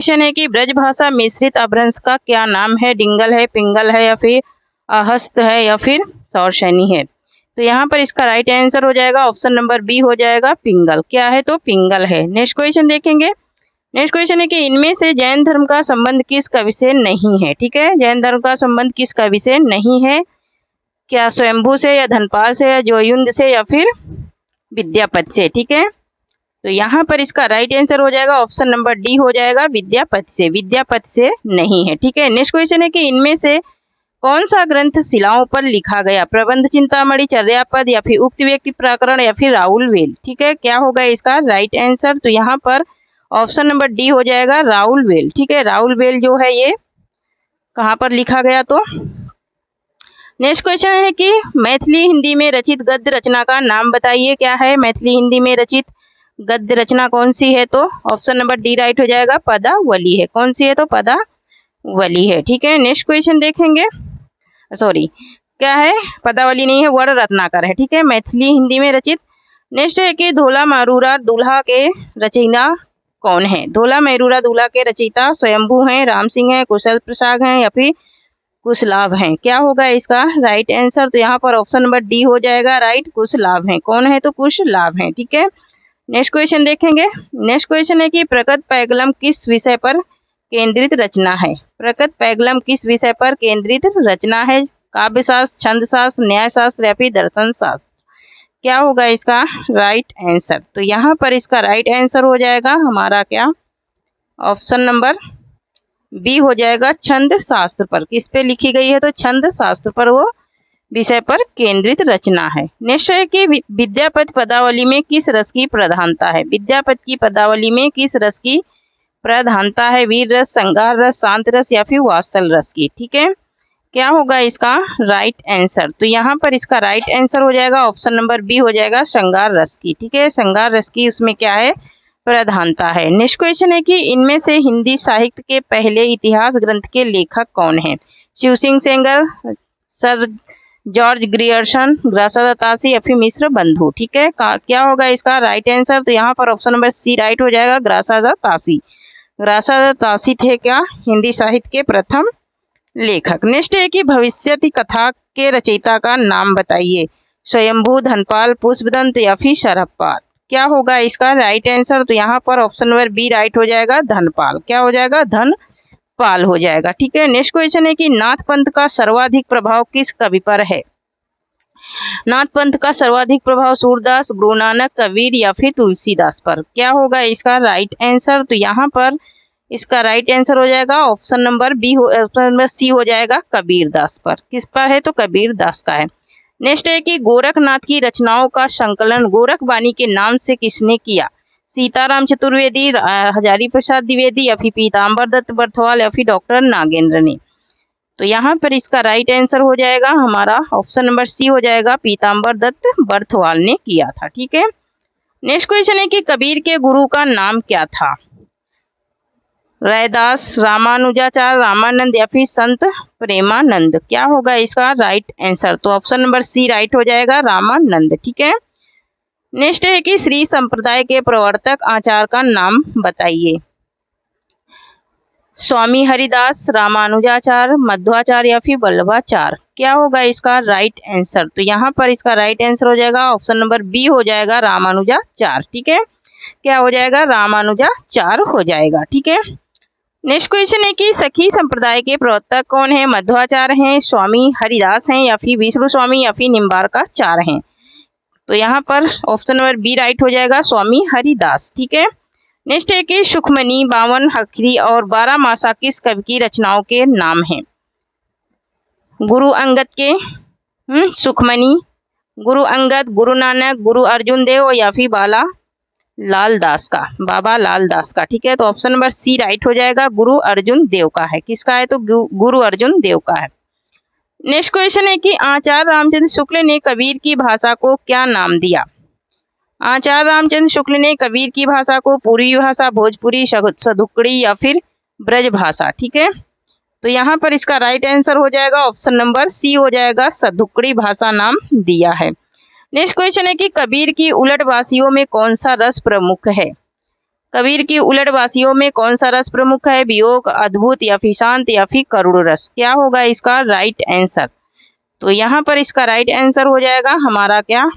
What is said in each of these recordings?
Question है कि ब्रजभाषा मिश्रित अपभ्रंश का क्या नाम है? डिंगल है, पिंगल है या फिर अहस्त है या फिर सौरशैनी है? तो यहाँ पर इसका राइट आंसर हो जाएगा ऑप्शन नंबर बी हो जाएगा पिंगल। क्या है? तो पिंगल है। नेक्स्ट क्वेश्चन देखेंगे। नेक्स्ट क्वेश्चन है कि इनमें से जैन धर्म का संबंध किस कवि से नहीं है? ठीक है, जैन धर्म का संबंध किस कवि से नहीं है? क्या स्वयंभू से या धनपाल से या जोयुंद से या फिर विद्यापति से? ठीक है, तो यहाँ पर इसका राइट आंसर हो जाएगा ऑप्शन नंबर डी हो जाएगा विद्यापति से। विद्यापति से नहीं है। ठीक है, नेक्स्ट क्वेश्चन है कि इनमें से कौन सा ग्रंथ शिलाओं पर लिखा गया? प्रबंध चिंतामणि, चर्यापद या फिर उक्त व्यक्ति प्रकरण या फिर राहुल वेल? ठीक है, क्या होगा इसका राइट आंसर? तो यहाँ पर ऑप्शन नंबर डी हो जाएगा राहुल वेल। ठीक है, राहुल वेल जो है ये कहाँ पर लिखा गया? तो नेक्स्ट क्वेश्चन है कि मैथिली हिंदी में रचित गद्य रचना का नाम बताइए। क्या है मैथिली हिंदी में रचित गद्य रचना कौन सी है? तो ऑप्शन नंबर डी राइट हो जाएगा पदावली है। कौन सी है? तो पदावली है। ठीक है, नेक्स्ट क्वेश्चन देखेंगे। सॉरी, क्या है? पदावली नहीं है, वर्ण रत्नाकर है। ठीक है, मैथिली हिंदी में रचित। नेक्स्ट है कि धोला मारूरा दूल्हा के रचयिता कौन है? धोला मारूरा दूल्हा के रचयिता स्वयंभू हैं, राम सिंह हैं, कुशल प्रसाद हैं या फिर कुशलाभ हैं? क्या होगा इसका राइट आंसर? तो यहाँ पर ऑप्शन नंबर डी हो जाएगा राइट, कुशलाभ हैं। कौन है? तो कुशलाभ हैं। ठीक है, नेक्स्ट क्वेश्चन देखेंगे। नेक्स्ट क्वेश्चन है कि प्रकट पैगलम किस विषय पर केंद्रित रचना है? प्रकट पैगलम किस विषय पर केंद्रित रचना है? काव्यशास्त्र, छंदशास्त्र, न्यायशास्त्र या फिर दर्शन शास्त्र? क्या होगा इसका राइट आंसर? तो यहाँ पर इसका राइट आंसर हो जाएगा हमारा क्या? ऑप्शन नंबर बी हो जाएगा छंद शास्त्र पर। किस पे लिखी गई है? तो छंद शास्त्र पर वो विषय पर केंद्रित रचना है। नेक्स्ट है कि विद्यापति पदावली में किस रस की प्रधानता है? विद्यापति की पदावली में किस रस की प्रधानता है? वीर रस, श्रृंगार रस, शांत रस या फिर वात्सल रस की? ठीक है, क्या होगा इसका राइट आंसर? तो यहाँ पर इसका राइट आंसर हो जाएगा ऑप्शन नंबर बी हो जाएगा श्रृंगार रस की। ठीक है, श्रृंगार रस की उसमें क्या है? प्रधानता है। नेक्स्ट क्वेश्चन है कि इनमें से हिंदी साहित्य के पहले इतिहास ग्रंथ के लेखक कौन है? Shiv Singh Sengar, sir George Grierson, Garcin Tassy या फिर मिश्र बंधु? ठीक है, क्या होगा इसका राइट आंसर? तो यहाँ पर ऑप्शन नंबर सी राइट हो जाएगा ग्रासा तासी। ग्रासा तासी थे क्या? हिंदी साहित्य के प्रथम लेखक। नेक्स्ट है कि भविष्यति कथा के रचयिता का नाम बताइए। स्वयंभू, धनपाल, पुष्पदंत या फिर शरभपाद? क्या होगा इसका राइट आंसर? तो यहाँ पर ऑप्शन नंबर बी राइट हो जाएगा धनपाल। क्या हो जाएगा? धनपाल हो जाएगा। ठीक है, नेक्स्ट क्वेश्चन है कि नाथ पंथ का सर्वाधिक प्रभाव किस कवि पर है? नाथ पंथ का सर्वाधिक प्रभाव सूरदास, गुरु नानक, कबीर या फिर तुलसीदास पर? क्या होगा इसका राइट आंसर? तो यहाँ पर इसका राइट आंसर हो जाएगा option number B option number C हो जाएगा कबीरदास पर। किस पर है? तो कबीरदास का है। नेक्स्ट है कि गोरखनाथ की रचनाओं का संकलन गोरखवाणी के नाम से किसने किया? सीताराम चतुर्वेदी, हजारी प्रसाद द्विवेदी या फिर पीताम्बर दत्त बर्थवाल या फिर डॉक्टर नागेंद्र ने? तो यहाँ पर इसका राइट आंसर हो जाएगा हमारा ऑप्शन नंबर सी हो जाएगा पीताम्बर दत्त बर्थवाल ने किया था। ठीक है, नेक्स्ट क्वेश्चन है कि कबीर के गुरु का नाम क्या था? रैदास, रामानुजाचार्य, रामानंद या फिर संत प्रेमानंद? क्या होगा इसका राइट आंसर? तो ऑप्शन नंबर सी राइट हो जाएगा रामानंद। ठीक है, नेक्स्ट है कि श्री संप्रदाय के प्रवर्तक आचार्य का नाम बताइए। स्वामी हरिदास, रामानुजाचार्य, मध्वाचार्य या फिर वल्लभाचार्य? क्या होगा इसका राइट आंसर? तो यहाँ पर इसका राइट आंसर हो जाएगा ऑप्शन नंबर बी हो जाएगा रामानुजाचार्य। ठीक है, क्या हो जाएगा? रामानुजाचार्य हो जाएगा। ठीक है, नेक्स्ट क्वेश्चन है कि सखी संप्रदाय के प्रवर्तक कौन है? मध्वाचार्य हैं, स्वामी हरिदास हैं या फिर विष्णु स्वामी या फिर निम्बार्काचार्य हैं? तो यहाँ पर ऑप्शन नंबर बी राइट हो जाएगा स्वामी हरिदास। ठीक है, नेक्स्ट है कि सुखमनी, बावन हखरी और 12 मासा किस कवि की रचनाओं के नाम हैं? गुरु अंगद के सुखमनी, गुरु अंगद, गुरु नानक, गुरु अर्जुन देव या फिर बाबा लाल दास का? ठीक है, तो ऑप्शन नंबर सी राइट हो जाएगा गुरु अर्जुन देव का है। किसका है? तो गुरु अर्जुन देव का है। नेक्स्ट क्वेश्चन है कि आचार्य रामचंद्र शुक्ल ने कबीर की भाषा को क्या नाम दिया? आचार्य रामचंद्र शुक्ल ने कबीर की भाषा को पूर्वी भाषा, भोजपुरी, सदुकड़ी या फिर ब्रज भाषा? ठीक है, तो यहाँ पर इसका राइट आंसर हो जाएगा ऑप्शन नंबर सी हो जाएगा सदुकड़ी भाषा नाम दिया है। नेक्स्ट क्वेश्चन है कि कबीर की उलटवासियों में कौन सा रस प्रमुख है? कबीर की उलटवासियों में कौन सा रस प्रमुख है? वियोग, अद्भुत या फिर शांत या फिर करुण रस? क्या होगा इसका राइट आंसर? तो यहाँ पर इसका राइट आंसर हो जाएगा हमारा क्या?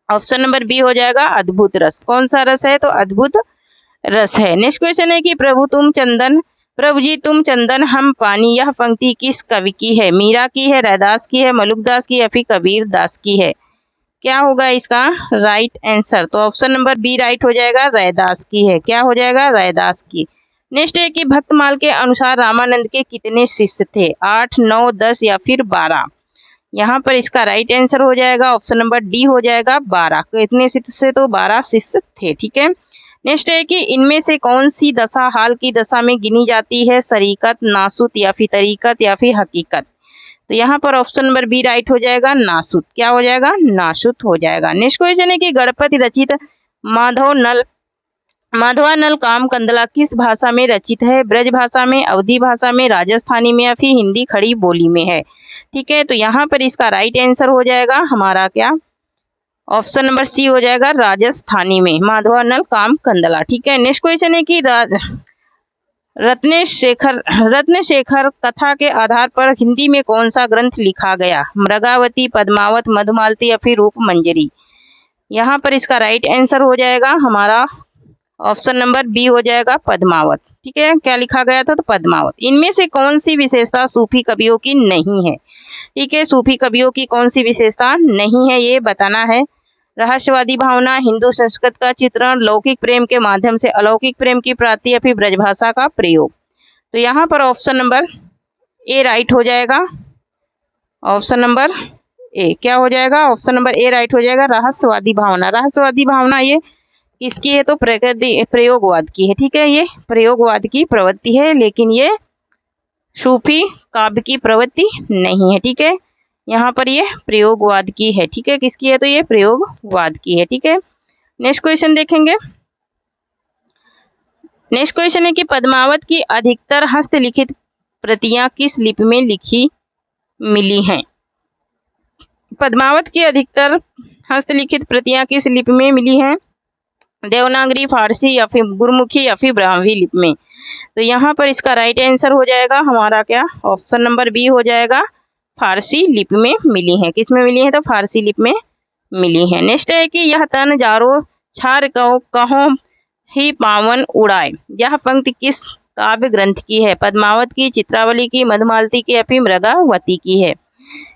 ऑप्शन नंबर बी हो जाएगा अद्भुत रस। कौन सा रस है? तो अद्भुत रस है। नेक्स्ट क्वेश्चन है कि प्रभु जी तुम चंदन हम पानी, यह पंक्ति किस कवि की है? मीरा की है, रैदास की है, मलुकदास की या फिर कबीर दास की है? क्या होगा इसका राइट आंसर? तो ऑप्शन नंबर बी राइट हो जाएगा, रैदास की है। क्या हो जाएगा? रैदास की। नेक्स्ट है कि भक्तमाल के अनुसार रामानंद के कितने शिष्य थे? 8, 9, 10 या फिर 12? यहाँ पर इसका राइट आंसर हो जाएगा ऑप्शन नंबर डी हो जाएगा 12। कितने शिष्य? तो 12 शिष्य थे। ठीक है। नेक्स्ट है कि इनमें से कौन सी दशा हाल की दशा में गिनी जाती है? शरीकत, नासुत या फिर तरीकत या फिर हकीकत? तो यहाँ पर ऑप्शन नंबर बी राइट हो जाएगा, नासुत। क्या हो जाएगा? नासुत हो जाएगा। नेक्स्ट क्वेश्चन है कि गणपति रचित माधवानल काम कंदला किस भाषा में रचित है? ब्रज भाषा में, अवधी भाषा में, राजस्थानी में या फिर हिंदी खड़ी बोली में है? ठीक है। तो यहाँ पर इसका राइट आंसर हो जाएगा हमारा क्या? ऑप्शन नंबर सी हो जाएगा, राजस्थानी में, माधवानल काम कंदला। ठीक है। नेक्स्ट क्वेश्चन है कि रत्नशेखर कथा के आधार पर हिंदी में कौन सा ग्रंथ लिखा गया? मृगावती, पद्मावत, मधुमालती या फिर रूपमंजरी? यहाँ पर इसका राइट आंसर हो जाएगा हमारा ऑप्शन नंबर बी हो जाएगा, पद्मावत। ठीक है। क्या लिखा गया था? तो पद्मावत। इनमें से कौन सी विशेषता सूफी कवियों की नहीं है? ठीक है। सूफी कवियों की कौन सी विशेषता नहीं है ये बताना है। रहस्यवादी भावना, हिंदू संस्कृत का चित्रण, लौकिक प्रेम के माध्यम से अलौकिक प्रेम की प्राप्ति या फिर ब्रजभाषा का प्रयोग? तो यहाँ पर ऑप्शन नंबर ए राइट हो जाएगा। ऑप्शन नंबर ए क्या हो जाएगा? ऑप्शन नंबर ए राइट हो जाएगा, रहस्यवादी भावना। रहस्यवादी भावना ये किसकी है? तो प्रयोगवाद की है। ठीक है। ये प्रयोगवाद की प्रवृत्ति है, लेकिन ये सूफी काव्य की प्रवृत्ति नहीं है। ठीक है। यहाँ पर ये प्रयोगवाद की है। ठीक है। किसकी है? तो ये प्रयोगवाद की है। ठीक है। नेक्स्ट क्वेश्चन देखेंगे। नेक्स्ट क्वेश्चन है कि पद्मावत की अधिकतर हस्तलिखित प्रतियां किस लिपि में मिली हैं? पद्मावत की अधिकतर हस्तलिखित प्रतियां किस लिपि में मिली हैं? देवनागरी, फारसी या फिर गुरमुखी या फिर ब्राह्मी लिपि में? तो यहाँ पर इसका राइट आंसर हो जाएगा हमारा क्या? ऑप्शन नंबर बी हो जाएगा, फारसी लिपि में मिली है। किस में मिली है? तो फारसी लिपि में मिली है। नेक्स्ट है कि यह तन जारो छार कहो ही पावन उड़ाए, यह पंक्ति किस काव्य ग्रंथ की है? पद्मावत की, चित्रावली की, मधुमालती की या फिर मृगावती की है?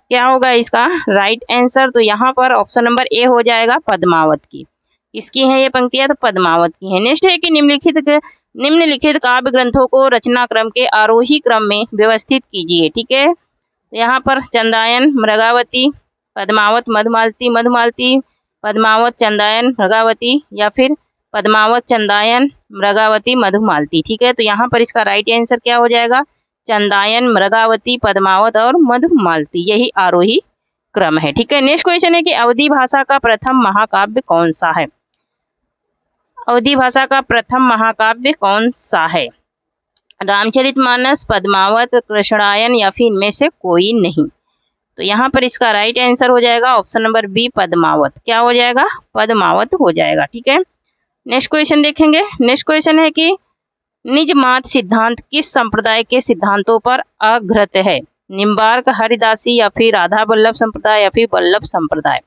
क्या होगा इसका राइट आंसर? तो यहाँ पर ऑप्शन नंबर ए हो जाएगा, पद्मावत की। किसकी है ये पंक्तियां? तो पद्मावत की है। नेक्स्ट है कि निम्नलिखित काव्य ग्रंथों को रचना क्रम के आरोही क्रम में व्यवस्थित कीजिए। ठीक है। यहाँ पर चंदायन, मृगावती, पद्मावत, मधुमालती, पद्मावत, चंदायन, मृगावती या फिर पद्मावत, चंदायन, मृगावती, मधुमालती। ठीक है। तो यहाँ पर इसका राइट आंसर क्या हो जाएगा? चंदायन, मृगावती, पद्मावत और मधुमालती, यही आरोही क्रम है। ठीक है। नेक्स्ट क्वेश्चन है कि अवधी भाषा का प्रथम महाकाव्य कौन सा है? अवधी भाषा का प्रथम महाकाव्य कौन सा है? रामचरितमानस, पद्मावत, कृष्णायन या फिर इनमें से कोई नहीं? तो यहाँ पर इसका राइट आंसर हो जाएगा ऑप्शन नंबर बी, पद्मावत। क्या हो जाएगा? पद्मावत हो जाएगा। ठीक है। नेक्स्ट क्वेश्चन देखेंगे। नेक्स्ट क्वेश्चन है कि निज मात सिद्धांत किस संप्रदाय के सिद्धांतों पर आधारित है? निम्बार्क, हरिदासी या फिर राधा वल्लभ संप्रदाय या फिर वल्लभ संप्रदाय?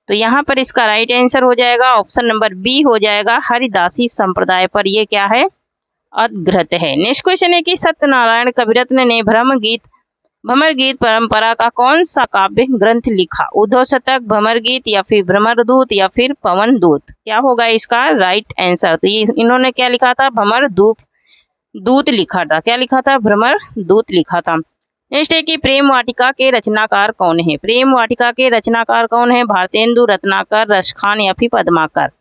तो यहाँ पर इसका राइट आंसर हो जाएगा ऑप्शन नंबर बी हो जाएगा, हरिदासी संप्रदाय पर ये क्या है? आधारित है। नेक्स्ट क्वेश्चन है कि सत्यनारायण कविरत्न ने भ्रमर गीत परंपरा का कौन सा काव्य ग्रंथ लिखा? उद्धव शतक, भ्रमर गीत या फिर भ्रमर दूत या फिर पवन दूत? क्या होगा इसका राइट आंसर? तो ये इन्होंने क्या लिखा था? भ्रमर दूत लिखा था। क्या लिखा था? भ्रमर दूत लिखा था। नेक्स्ट है कि प्रेम वाटिका के रचनाकार कौन है? प्रेम वाटिका के रचनाकार कौन है? भारतेंदु, रत्नाकर, रसखान या फिर पद्माकर?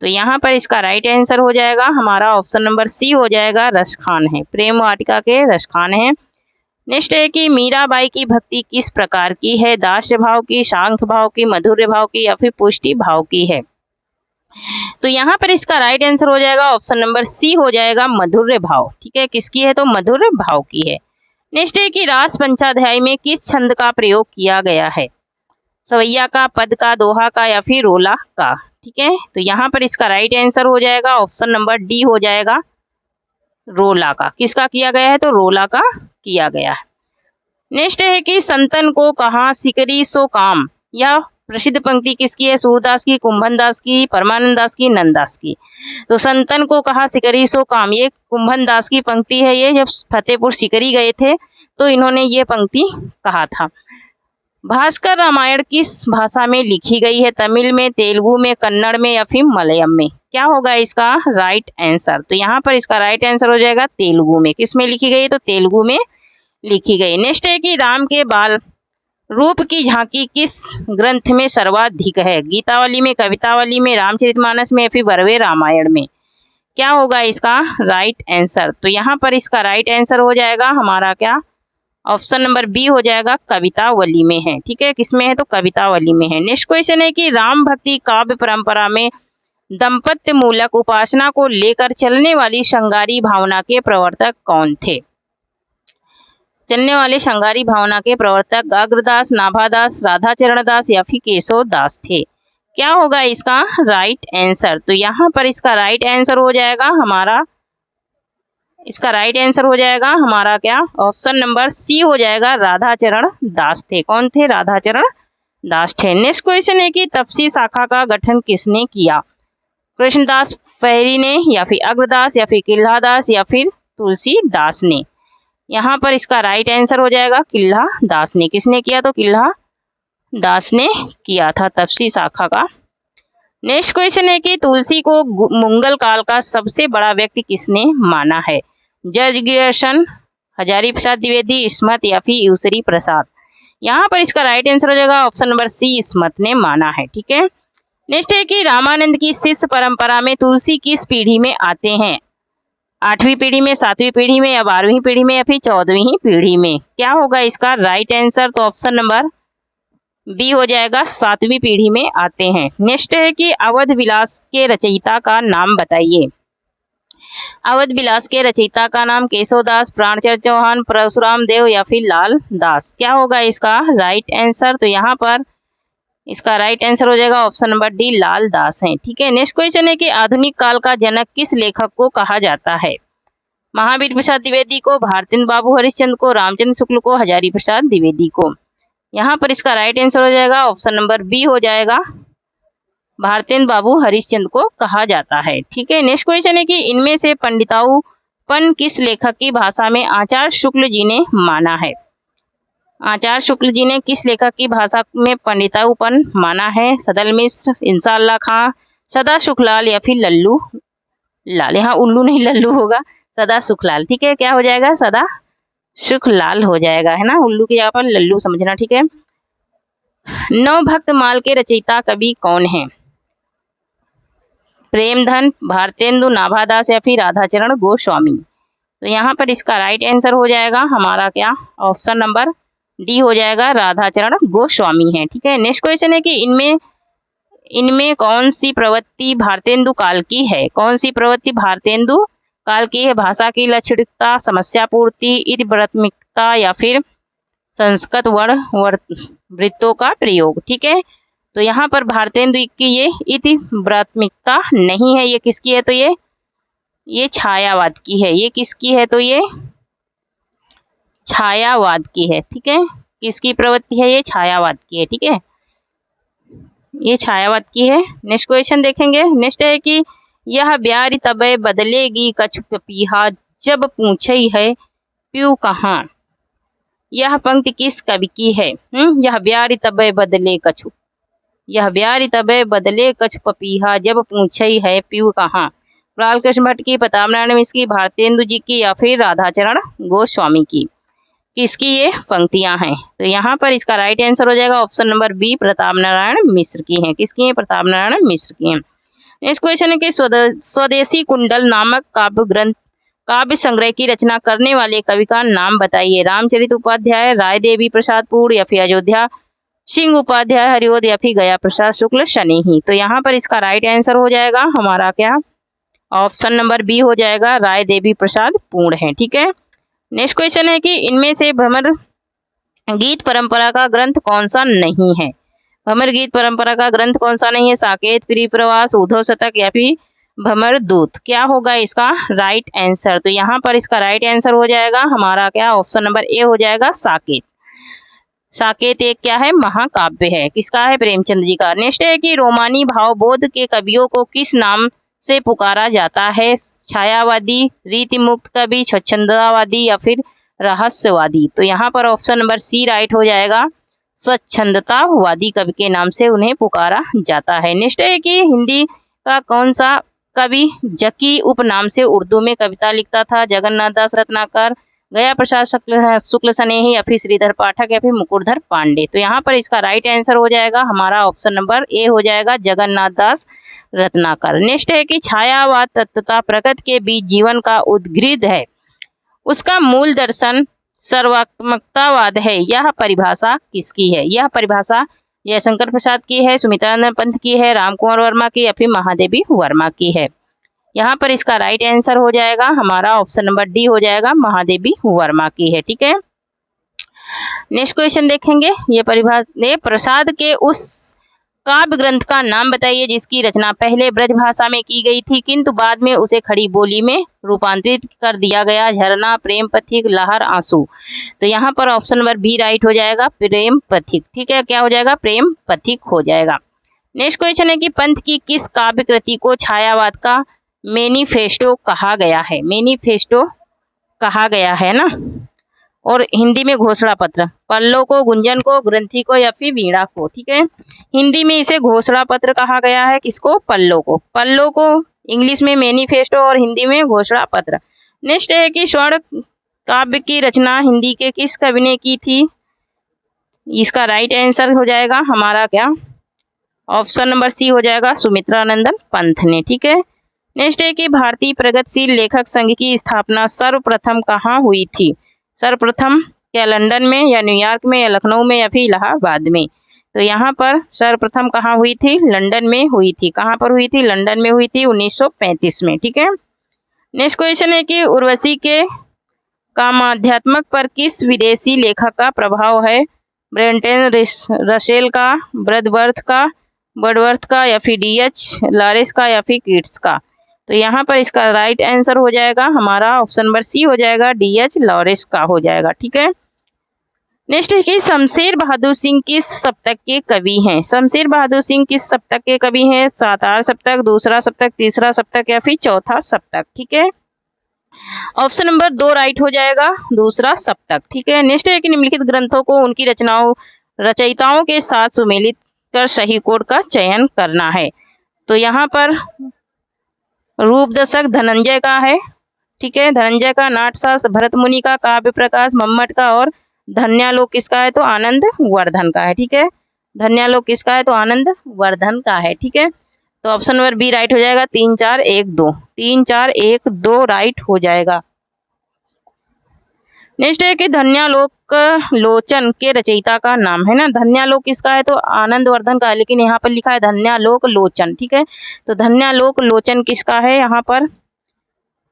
तो यहाँ पर इसका राइट आंसर हो जाएगा हमारा ऑप्शन नंबर सी हो जाएगा, रसखान है। प्रेम वाटिका के रसखान है। नेक्स्ट है कि मीराबाई की भक्ति किस प्रकार की है? दास्य भाव की, शांख भाव की, मधुर्य भाव की या फिर पुष्टि भाव की है? तो यहाँ पर इसका राइट आंसर हो जाएगा ऑप्शन नंबर सी हो जाएगा, मधुर्य भाव। ठीक है। किसकी है? तो मधुर्य भाव की है। नेक्स्ट है कि रास पंचाध्याय में किस छंद का प्रयोग किया गया है? सवैया का, पद का, दोहा का या फिर रोला का? ठीक है, तो यहाँ पर इसका राइट आंसर हो जाएगा ऑप्शन नंबर डी हो जाएगा, रोला का। किसका किया गया है? तो रोला का किया गया है। नेक्स्ट है कि संतन को कहा सिकरी सो काम। यह प्रसिद्ध पंक्ति किसकी है? सूरदास की, कुंभन दास की, परमानंद दास की, नंददास की। तो संतन को कहा सिकरी सो काम, ये कुंभन दास की पंक्ति है। ये जब फतेहपुर सिकरी गए थे तो इन्होंने ये पंक्ति कहा था। भास्कर रामायण किस भाषा में लिखी गई है? तमिल में, तेलुगु में, कन्नड़ में या फिर मलयालम में? क्या होगा इसका राइट आंसर? तो यहाँ पर इसका राइट आंसर हो जाएगा तेलुगु में। किस में लिखी गई है? तो तेलुगु में लिखी गई। नेक्स्ट है कि राम के बाल रूप की झांकी किस ग्रंथ में सर्वाधिक है? गीतावली में, कवितावली में, रामचरितमानस में या फिर बरवे रामायण में? क्या होगा इसका राइट आंसर? तो यहाँ पर इसका राइट आंसर हो जाएगा हमारा क्या? ऑप्शन नंबर बी हो जाएगा, कवितावली में है। ठीक है, किसमें है? तो कवितावली में है। नेक्स्ट क्वेश्चन है कि राम भक्ति काव्य परंपरा में दंपत्य मूलक उपासना को लेकर चलने वाली श्रृंगारी भावना के प्रवर्तक कौन थे? चलने वाले श्रृंगारी भावना के प्रवर्तक अग्रदास, नाभादास, राधाचरण दास या फिर केशव दास थे। क्या होगा इसका राइट आंसर? तो यहाँ पर इसका राइट आंसर हो जाएगा हमारा, इसका राइट आंसर हो जाएगा हमारा क्या? ऑप्शन नंबर सी हो जाएगा, राधाचरण दास थे। कौन थे? राधाचरण दास थे। नेक्स्ट क्वेश्चन है कि तपसी शाखा का गठन किसने किया? कृष्णदास पहरी ने या फिर अग्रदास या फिर किल्ला दास या फिर तुलसी दास ने? यहाँ पर इसका राइट आंसर हो जाएगा किल्ला दास ने। किसने किया? तो किल्ला दास ने किया था तपसी शाखा का। नेक्स्ट क्वेश्चन है कि तुलसी को मुगल काल का सबसे बड़ा व्यक्ति किसने माना है? जजगिरसन, हजारी प्रसाद द्विवेदी, स्मत या फिर यूसरी प्रसाद? यहाँ पर इसका राइट आंसर हो जाएगा ऑप्शन नंबर सी, स्मत ने माना है। ठीक है, नेक्स्ट है कि रामानंद की शिष्य परंपरा में तुलसी किस पीढ़ी में आते हैं? 8वीं पीढ़ी में, 7वीं पीढ़ी में या 12वीं पीढ़ी में या फिर 14वीं पीढ़ी में? क्या होगा इसका राइट आंसर? तो ऑप्शन नंबर बी हो जाएगा, 7वीं पीढ़ी में आते हैं। नेक्स्ट है कि अवध विलास के रचयिता का नाम बताइए। अवध विलास के रचयिता का नाम केशव दास, प्राणचंद्र चौहान, परशुराम देव या फिर लाल दास? क्या होगा इसका राइट आंसर? तो यहाँ पर इसका राइट आंसर हो जाएगा option number D, Lal Das हैं। ठीक है, नेक्स्ट क्वेश्चन है कि आधुनिक काल का जनक किस लेखक को कहा जाता है? महावीर प्रसाद द्विवेदी को, भारतेंद्र बाबू हरिश्चंद्र को, रामचंद्र शुक्ल को, हजारी प्रसाद द्विवेदी को? यहाँ पर इसका राइट आंसर हो जाएगा ऑप्शन नंबर बी हो जाएगा, भारतेंद्र बाबू हरिश्चंद्र को कहा जाता है। ठीक है, नेक्स्ट क्वेश्चन है कि इनमें से पंडिताऊपन किस लेखक की भाषा में आचार्य शुक्ल जी ने माना है? आचार्य शुक्ल जी ने किस लेखक की भाषा में पंडिताऊपन माना है? सदल मिश्र, इंसाअल्लाह खां, सदा सुखलाल या फिर लल्लू लाल? यहाँ उल्लू नहीं लल्लू होगा, सदा सुखलाल। ठीक है, क्या हो जाएगा? सदा सुखलाल हो जाएगा, है ना, उल्लू की जगह पर लल्लू समझना। ठीक है, नवभक्त माल के रचयिता कवि कौन है? प्रेमधन, भारतेंदु, नाभादास या फिर राधाचरण गोस्वामी? तो यहाँ पर इसका राइट आंसर हो जाएगा हमारा क्या? ऑप्शन नंबर डी हो जाएगा, राधाचरण गोस्वामी है। ठीक है, नेक्स्ट क्वेश्चन है कि इनमें कौन सी प्रवृत्ति भारतेंदु काल की है? कौन सी प्रवृत्ति भारतेंदु काल की है? भाषा की लक्षणिकता, समस्या पूर्ति, इतिव्रात्मिकता या फिर संस्कृत वर्ण वृत्तों का प्रयोग? ठीक है, तो यहाँ पर भारतेंदु की ये इतिव्रात्मिकता नहीं है। ये किसकी है? तो ये छायावाद की है। ये किसकी है? तो ये छायावाद की है। ठीक है, किसकी प्रवृत्ति है? ये छायावाद की है। ठीक है, ये छायावाद की है। नेक्स्ट क्वेश्चन देखेंगे। नेक्स्ट है कि यह ब्यारी तबे बदलेगी कछु पपीहा, जब पूछे है प्यू कहाँ? यह पंक्ति किस कवि की है? यह ब्यारी तबे बदले कछु, यह ब्यारी तबे बदले कछु पपीहा, जब पूछे है प्यू कहाँ? बालकृष्ण भट्ट की, प्रतापनारायण मिश्र की, भारतेंदु जी की या फिर राधाचरण गोस्वामी की? किसकी ये पंक्तियां हैं? तो यहाँ पर इसका राइट आंसर हो जाएगा ऑप्शन नंबर बी, प्रतापनारायण मिश्र की हैं। किसकी हैं? प्रतापनारायण मिश्र की हैं। नेक्स्ट क्वेश्चन है कि स्वदेशी कुंडल नामक काव्य संग्रह की रचना करने वाले कवि का नाम बताइए। रामचरित उपाध्याय, राय देवी प्रसाद पूर या फिर अयोध्या सिंह उपाध्याय, हरिओद या फिर गया प्रसाद शुक्ल शनेही? तो यहाँ पर इसका राइट आंसर हो जाएगा हमारा क्या? ऑप्शन नंबर बी हो जाएगा, राय देवी प्रसाद पूर्ण है। ठीक है, नेक्स्ट क्वेश्चन है कि इनमें से भ्रमर गीत परंपरा का ग्रंथ कौन सा नहीं है? भमर गीत परंपरा का ग्रंथ कौन सा नहीं है? साकेत, परिप्रवास, उद्धव शतक या फिर भमर दूत। क्या होगा इसका राइट आंसर? तो यहाँ पर इसका राइट आंसर हो जाएगा हमारा क्या, ऑप्शन नंबर ए हो जाएगा साकेत। साकेत एक क्या है, महाकाव्य है। किसका है? प्रेमचंद जी का। नेक्स्ट है कि रोमानी भावबोध के कवियों को किस नाम से पुकारा जाता है? छायावादी, रीतिमुक्त कवि, स्वच्छंदतावादी या फिर रहस्यवादी। तो यहाँ पर ऑप्शन नंबर सी राइट हो जाएगा, स्वच्छंदतावादी कवि के नाम से उन्हें पुकारा जाता है। नेक्स्ट है कि हिंदी का कौन सा कवि जकी उपनाम से उर्दू में कविता लिखता था? जगन्नाथ दास रत्नाकर, गया प्रसाद शुक्ल स्नेही या फिर श्रीधर पाठक या फिर मुकुरधर पांडे। तो यहाँ पर इसका राइट आंसर हो जाएगा हमारा ऑप्शन नंबर ए हो जाएगा, जगन्नाथ दास रत्नाकर। नेक्स्ट है कि छायावाद तत्वता प्रकृति के बीच जीवन का उद्गिद है, उसका मूल दर्शन सर्वात्मकतावाद है। यह परिभाषा किसकी है? यह परिभाषा जयशंकर प्रसाद की है, सुमित्रानंद पंत की है, रामकुमार वर्मा की या फिर महादेवी वर्मा की है। यहाँ पर इसका राइट आंसर हो जाएगा हमारा ऑप्शन नंबर डी हो जाएगा, महादेवी वर्मा की है। ठीक है, नेक्स्ट क्वेश्चन देखेंगे। ये प्रसाद के उस काव्य ग्रंथ का नाम बताइए जिसकी रचना पहले ब्रज भाषा में की गई थी किंतु बाद में उसे खड़ी बोली में रूपांतरित कर दिया गया। झरना, प्रेम पथिक, लहर, आंसू। तो यहाँ पर ऑप्शन नंबर बी राइट हो जाएगा, प्रेम पथिक। ठीक है, क्या हो जाएगा? प्रेम पथिक हो जाएगा। नेक्स्ट क्वेश्चन है कि पंत की किस काव्य कृति को छायावाद का मैनिफेस्टो कहा गया है? मैनिफेस्टो कहा गया है ना, और हिंदी में घोषणा पत्र। पल्लो को, गुंजन को, ग्रंथि को या फिर वीणा को। ठीक है, हिंदी में इसे घोषणा पत्र कहा गया है। किसको? पल्लो को। पल्लो को इंग्लिश में मैनिफेस्टो और हिंदी में घोषणा पत्र। नेक्स्ट है कि स्वर्ण काव्य की रचना हिंदी के किस कवि ने की थी? इसका राइट आंसर हो जाएगा हमारा क्या, ऑप्शन नंबर सी हो जाएगा, सुमित्रानंदन पंत ने। ठीक है, नेक्स्ट है कि भारतीय प्रगतिशील लेखक संघ की स्थापना सर्वप्रथम कहाँ हुई थी? सर्वप्रथम क्या लंदन में या न्यूयॉर्क में या लखनऊ में या फिर इलाहाबाद में? तो यहाँ पर सर्वप्रथम कहाँ हुई थी? लंदन में हुई थी। कहाँ पर हुई थी? लंदन में हुई थी 1935 में। ठीक है, नेक्स्ट क्वेश्चन है कि उर्वशी के कामाध्यात्मक पर किस विदेशी लेखक का प्रभाव है? ब्रेंटन रसेल का, बर्डवर्थ का या फिर डी.एच. लॉरेंस का या फिर कीट्स का? तो यहाँ पर इसका राइट आंसर हो जाएगा हमारा ऑप्शन नंबर सी हो जाएगा, डी.एच. लॉरेंस का हो जाएगा। ठीक है, नेक्स्ट है कि शमशेर बहादुर सिंह किस सप्तक के कवि हैं? शमशेर बहादुर सिंह किस सप्तक के कवि हैं? सातार सप्तक, दूसरा सप्तक, तीसरा सप्तक या फिर चौथा सप्तक? ठीक है, ऑप्शन नंबर दो राइट हो जाएगा, दूसरा सप्तक। ठीक है, नेक्स्ट है कि निम्नलिखित ग्रंथों को उनकी रचयिताओं के साथ सुमेलित कर सही कोड का चयन करना है। तो यहाँ पर रूप दशक धनंजय का है। ठीक है, धनंजय का, नाट्यशास्त्र भरत मुनि का, काव्य प्रकाश मम्मट का और धन्यालोक किसका है? तो आनंद वर्धन का है। ठीक है, धन्यालोक किसका है? तो आनंद वर्धन का है। ठीक है, तो ऑप्शन नंबर बी राइट हो जाएगा, 3 4 1 2, 3 4 1 2 राइट हो जाएगा। नेक्स्ट है कि धन्यालोक लोचन के रचयिता का नाम है ना, धन्यालोक किसका है? तो आनंद वर्धन का है, लेकिन यहाँ पर लिखा है धन्यालोक लोचन। ठीक है, तो धन्यालोक लोचन किसका है? यहाँ पर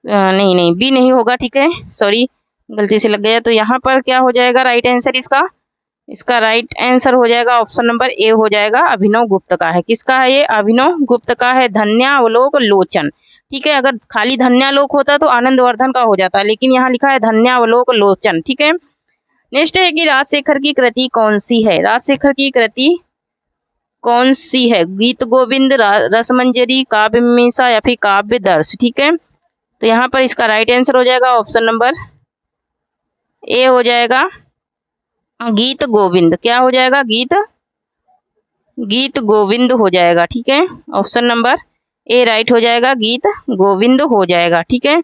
नहीं बी नहीं होगा। ठीक है, सॉरी गलती से लग गया। तो यहाँ पर क्या हो जाएगा राइट आंसर इसका राइट आंसर हो जाएगा ऑप्शन नंबर ए हो जाएगा, अभिनव गुप्त का है। किसका है ये? अभिनव गुप्त का है, धन्यालोक लोचन। ठीक है, अगर खाली धन्यालोक होता तो आनंद वर्धन का हो जाता, लेकिन यहाँ लिखा है धन्यालोक लोचन। ठीक है, नेक्स्ट है कि राजशेखर की कृति कौन सी है? राजशेखर की कृति कौन सी है? गीत गोविंद, रसमंजरी, काव्य मीमांसा या फिर काव्य दर्श? ठीक है, तो यहाँ पर इसका राइट आंसर हो जाएगा ऑप्शन नंबर ए हो जाएगा, गीत गोविंद। क्या हो जाएगा? गीत गोविंद हो जाएगा। ठीक है, ऑप्शन नंबर ए राइट हो जाएगा, गीत गोविंद हो जाएगा। ठीक है,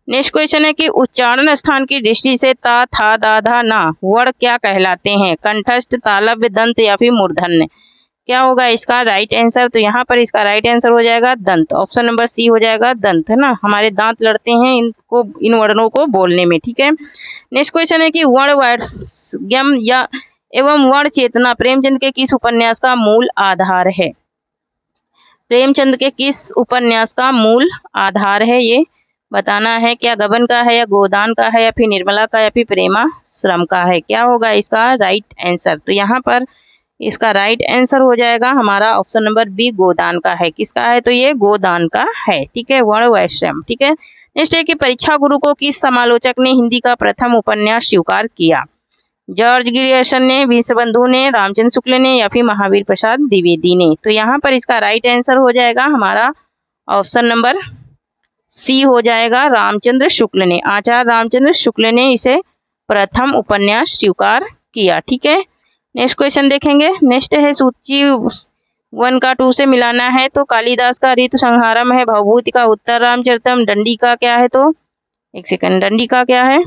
नेक्स्ट क्वेश्चन है कि उच्चारण स्थान की दृष्टि से ता, था, दा, धा, ना वर्ण क्या कहलाते हैं? कंठस्थ, तालव्य, दंत या फिर मूर्धन्य? क्या होगा इसका राइट आंसर? तो यहाँ पर इसका राइट आंसर हो जाएगा दंत, ऑप्शन नंबर सी हो जाएगा, दंत है ना। हमारे दांत लड़ते हैं इन वर्णों को बोलने में। ठीक है, नेक्स्ट क्वेश्चन है कि वर्ण वैषम्य या एवं वर्ण चेतना प्रेमचंद के किस उपन्यास का मूल आधार है? प्रेमचंद के किस उपन्यास का मूल आधार है ये बताना है। क्या गबन का है या गोदान का है या फिर निर्मला का या फिर प्रेमाश्रम का है? क्या होगा इसका राइट आंसर? तो यहाँ पर इसका राइट आंसर हो जाएगा हमारा ऑप्शन नंबर बी, गोदान का है। किसका है? तो ये गोदान का है। ठीक है, वर्णवैषम्य। ठीक है, नेक्स्ट है कि परीक्षा गुरु को किस समालोचक ने हिंदी का प्रथम उपन्यास स्वीकार किया? जॉर्ज ग्रियर्सन ने, विश्वबंधु ने, रामचंद्र शुक्ल ने या फिर महावीर प्रसाद द्विवेदी ने? तो यहाँ पर इसका राइट आंसर हो जाएगा हमारा ऑप्शन नंबर सी हो जाएगा, रामचंद्र शुक्ल ने। आचार्य रामचंद्र शुक्ल ने इसे प्रथम उपन्यास स्वीकार किया। ठीक है, नेक्स्ट क्वेश्चन देखेंगे। नेक्स्ट है सूची 1 का 2 से मिलाना है। तो कालिदास का ऋतु संहारम है, भवभूति का उत्तर रामचरितम, दंडी का क्या है? तो एक सेकंड, दंडी का क्या है?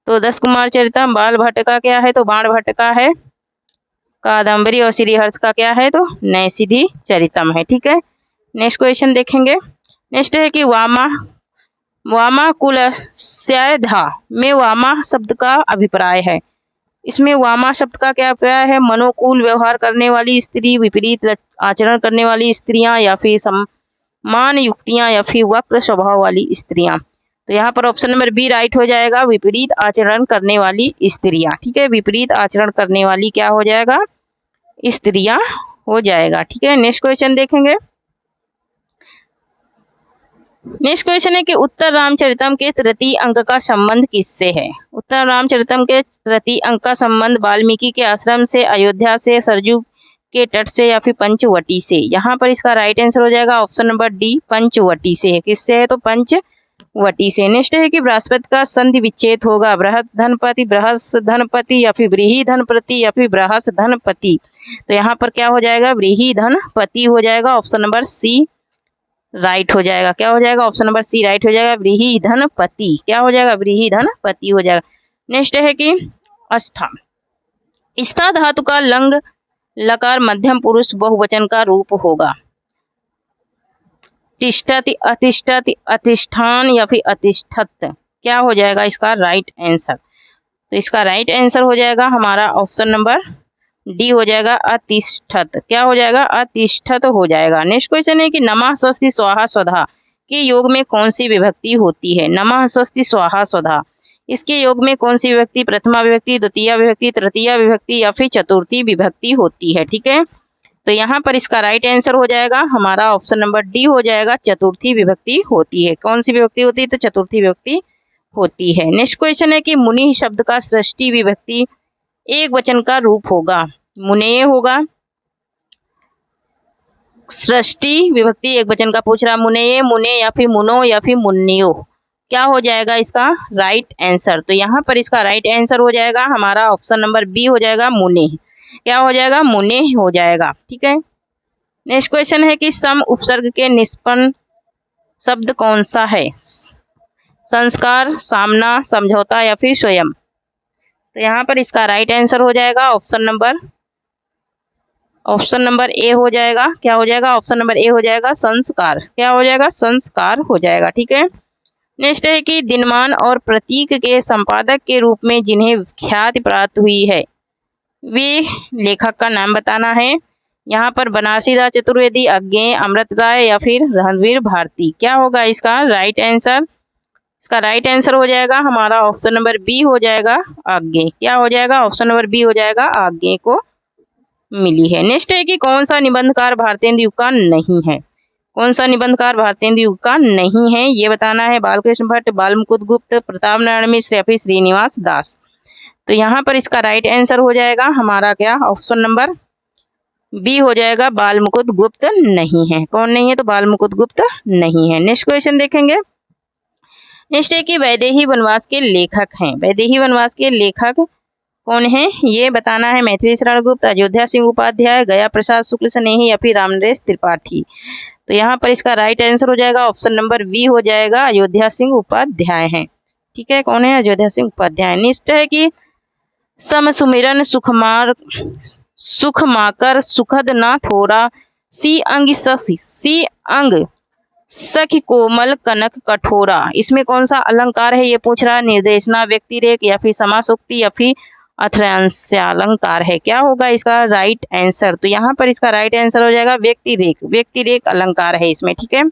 तो 10 कुमार चरितम, बाल भट्ट का क्या है? तो बाण भट्ट का है कादम्बरी, और श्रीहर्ष का क्या है? तो नैषधि चरितम है। ठीक है, नेक्स्ट क्वेश्चन देखेंगे। नेक्स्ट है कि वामाकुलस्यधा में वामा शब्द का अभिप्राय है। इसमें वामा शब्द का क्या अभिप्राय है? मनोकूल व्यवहार करने वाली स्त्री, विपरीत आचरण करने वाली स्त्रियां, या फिर सम्मान युक्तियां, या फिर वक्र स्वभाव वाली स्त्रियां। तो यहाँ पर ऑप्शन नंबर बी राइट हो जाएगा, विपरीत आचरण करने वाली स्त्रियां। ठीक है, विपरीत आचरण करने वाली क्या हो जाएगा? स्त्रियां हो जाएगा। ठीक है, नेक्स्ट क्वेश्चन देखेंगे। नेक्स्ट क्वेश्चन है कि उत्तर रामचरितम के तृतीय अंक का संबंध किससे है? उत्तर रामचरितम के तृतीय अंक का संबंध वाल्मीकि के आश्रम से, अयोध्या से, सरयू के तट से, या फिर पंचवटी से? यहाँ पर इसका राइट आंसर हो जाएगा ऑप्शन नंबर डी, पंचवटी से है। किससे है? तो पंचवटी से। नेक्स्ट है कि बृहस्पति का संधि विच्छेद होगा, बृहद धनपति, बृहस् धनपति, या फिर व्रीहि धनपति, या फिर बृहस् धनपति? तो यहाँ पर क्या हो जाएगा? व्रीहि धनपति हो जाएगा। ऑप्शन नंबर सी राइट हो जाएगा। क्या हो जाएगा? ऑप्शन नंबर सी राइट हो जाएगा, व्रीहि धनपति। क्या हो जाएगा? व्रीहि धनपति हो जाएगा। नेक्स्ट है कि अस्था, स्था धातु का लंग लकार मध्यम पुरुष बहुवचन का रूप होगा। तिष्ठति, अतिष्ठति, अधिष्ठान, या फिर अधिष्ठत? क्या हो जाएगा इसका राइट आंसर? तो इसका राइट आंसर हो जाएगा हमारा ऑप्शन नंबर डी हो जाएगा, अतिष्ठत। क्या हो जाएगा? अतिष्ठत हो जाएगा। नेक्स्ट क्वेश्चन है कि नमः स्वस्ति स्वाहा स्वधा के योग में कौन सी विभक्ति होती है? नमः स्वस्ति स्वाहा स्वधा, इसके योग में कौन सी विभक्ति? प्रथमा विभक्ति, द्वितीय विभक्ति, तृतीय विभक्ति, या फिर चतुर्थी विभक्ति होती है? ठीक है, तो यहाँ पर इसका राइट आंसर हो जाएगा हमारा ऑप्शन नंबर डी हो जाएगा, चतुर्थी विभक्ति होती है। कौन सी विभक्ति होती है? तो चतुर्थी विभक्ति होती है। नेक्स्ट क्वेश्चन है कि मुनि शब्द का सृष्टि विभक्ति एक वचन का रूप होगा। मुनेय होगा, सृष्टि विभक्ति एक वचन का पूछ रहा, मुनेय, मुने, या फिर मुनो, या फिर मुन्नियो? क्या हो जाएगा इसका राइट आंसर? तो यहाँ पर इसका राइट आंसर हो जाएगा हमारा ऑप्शन नंबर बी हो जाएगा, मुने। क्या हो जाएगा? मुने हो जाएगा। ठीक है, नेक्स्ट क्वेश्चन है कि सम उपसर्ग के निष्पन्न शब्द कौन सा है? संस्कार, सामना, समझौता, या फिर स्वयं? तो यहाँ पर इसका राइट आंसर हो जाएगा ऑप्शन नंबर ए हो जाएगा। क्या हो जाएगा? ऑप्शन नंबर ए हो जाएगा, संस्कार। क्या हो जाएगा? संस्कार हो जाएगा। ठीक है, नेक्स्ट है कि दिनमान और प्रतीक के संपादक के रूप में जिन्हें ख्याति प्राप्त हुई है, वे लेखक का नाम बताना है। यहाँ पर बनारसी दास चतुर्वेदी, अज्ञेय, अमृत राय, या फिर रणवीर भारती? क्या होगा इसका राइट आंसर? इसका राइट आंसर हो जाएगा हमारा ऑप्शन नंबर बी हो जाएगा, आज्ञेय। क्या हो जाएगा? ऑप्शन नंबर बी हो जाएगा, आज्ञेय को मिली है। नेक्स्ट है कि कौन सा निबंधकार भारतेंदु युग का नहीं है? कौन सा निबंधकार भारतेंदु युग का नहीं है ये बताना है। बालकृष्ण भट्ट, बालमुकुंद गुप्त, प्रताप नारायण मिश्र, या फिर श्रीनिवास दास? तो यहाँ पर इसका राइट आंसर हो जाएगा हमारा क्या? ऑप्शन नंबर बी हो जाएगा, बालमुकुंद गुप्त नहीं है। कौन नहीं है? तो बालमुकुंद गुप्त नहीं है। नेक्स्ट क्वेश्चन देखेंगे। नेक्स्ट है कि वैदेही वनवास के लेखक हैं। वैदेही वनवास के लेखक कौन है ये बताना है। मैथिली शरण गुप्त, अयोध्या सिंह उपाध्याय, गया प्रसाद शुक्ल स्नेही, या फिर रामनरेश त्रिपाठी? तो यहाँ पर इसका राइट आंसर हो जाएगा ऑप्शन नंबर बी हो जाएगा, अयोध्या सिंह उपाध्याय हैं। ठीक है, कौन है? अयोध्या सिंह उपाध्याय। नेक्स्ट है कि सम सुमिरन सुखमाकर सुखद ना थोरा, सी अंग सखी कोमल कनक कठोरा? इसमें कौन सा अलंकार है ये पूछ रहा है। निर्देशना, व्यक्तिरेक, या फिर समासोक्ति, या फिर अथ्रांस्यालंकार है? क्या होगा इसका राइट आंसर? तो यहाँ पर इसका राइट आंसर हो जाएगा व्यक्तिरेक। व्यक्तिरेक अलंकार है इसमें। ठीक है,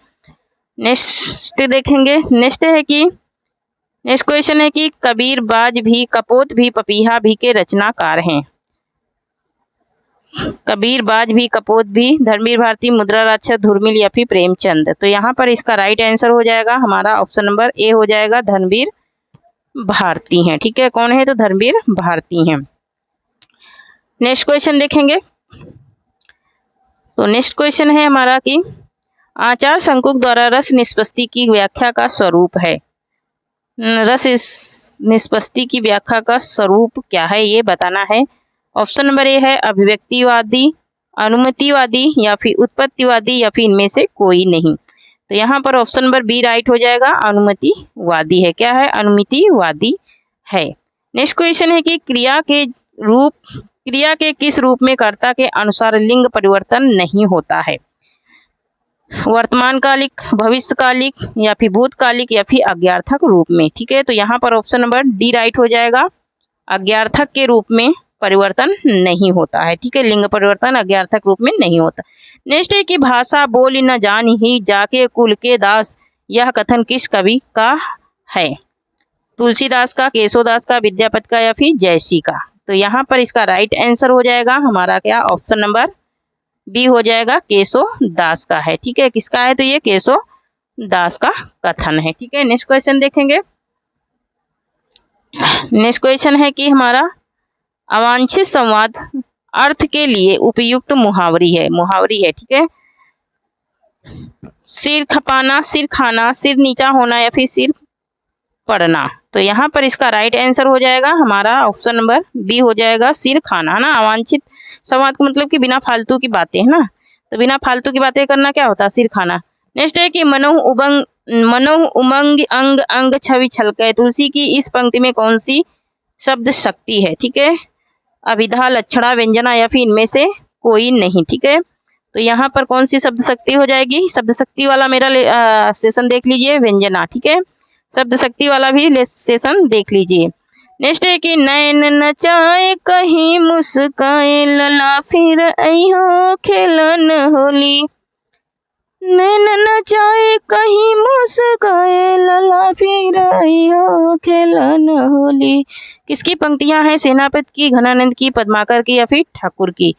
नेक्स्ट देखेंगे। नेक्स्ट क्वेश्चन है कि कबीर, बाज भी, कपोत भी, पपीहा भी के रचनाकार हैं। कबीर, बाज भी, कपोत भी, धर्मवीर भारती, मुद्रा राक्षस, धुरमिल या फिर प्रेमचंद। तो यहाँ पर इसका राइट आंसर हो जाएगा हमारा ऑप्शन नंबर ए हो जाएगा, धर्मवीर भारती हैं। ठीक है, कौन है तो धर्मवीर भारती हैं। नेक्स्ट क्वेश्चन देखेंगे। तो नेक्स्ट क्वेश्चन है हमारा कि आचार्य शंकुक द्वारा रस निष्पत्ति की व्याख्या का स्वरूप है। रस निष्पत्ति की व्याख्या का स्वरूप क्या है ये बताना है। ऑप्शन नंबर ए है अभिव्यक्तिवादी, अनुमतिवादी या फिर उत्पत्तिवादी या फिर इनमें से कोई नहीं। तो यहाँ पर ऑप्शन नंबर बी राइट हो जाएगा, अनुमतिवादी है। क्या है, अनुमतिवादी है। नेक्स्ट क्वेश्चन है कि क्रिया के किस रूप में कर्ता के अनुसार लिंग परिवर्तन नहीं होता है। वर्तमानकालिक, भविष्यकालिक या फिर भूतकालिक या फिर अज्ञार्थक रूप में। ठीक है, तो यहाँ पर ऑप्शन नंबर डी राइट हो जाएगा, अज्ञार्थक के रूप में परिवर्तन नहीं होता है। ठीक है, लिंग परिवर्तन अज्ञार्थक रूप में नहीं होता। नेक्स्ट है कि भाषा बोली न जान ही जाके कुल के दास, यह कथन किस कवि का है। तुलसीदास का, केशवदास का, विद्यापति का या फिर जयसी का। तो यहाँ पर इसका राइट आंसर हो जाएगा हमारा क्या, ऑप्शन नंबर बी हो जाएगा, केशवदास का है। ठीक है, किसका है तो ये केशवदास का कथन है। ठीक है, नेक्स्ट क्वेश्चन देखेंगे। नेक्स्ट क्वेश्चन है कि हमारा अवांछित संवाद अर्थ के लिए उपयुक्त मुहावरी है। ठीक है, सिर खपाना, सिर खाना, सिर नीचा होना या फिर सिर पड़ना। तो यहाँ पर इसका राइट आंसर हो जाएगा हमारा ऑप्शन नंबर बी हो जाएगा, सिर खाना है ना। अवांछित संवाद का मतलब कि बिना फालतू की बातें है ना, तो बिना फालतू की बातें करना क्या होता है, सिर खाना। नेक्स्ट है कि मनोह उमंग अंग अंग छवि छलके, तुलसी की इस पंक्ति में कौन सी शब्द शक्ति है। ठीक है, अभिधा, लक्षणा, व्यंजना या फिर इनमें से कोई नहीं। ठीक है, तो यहाँ पर कौन सी शब्द शक्ति हो जाएगी, शब्द शक्ति वाला मेरा सेशन देख लीजिए, व्यंजना। ठीक है, शब्द शक्ति वाला भी सेशन देख लीजिए। नेक्स्ट है कि नैन नचाए कहीं मुस्काए लला फिर अइहो खेलन होली। नैन नचाए कहीं मुस्काए लला फिर अइहो खेलन होली। किसकी पंक्तियां हैं, सेनापति की, घनानंद की, पद्माकर की या फिर ठाकुर की।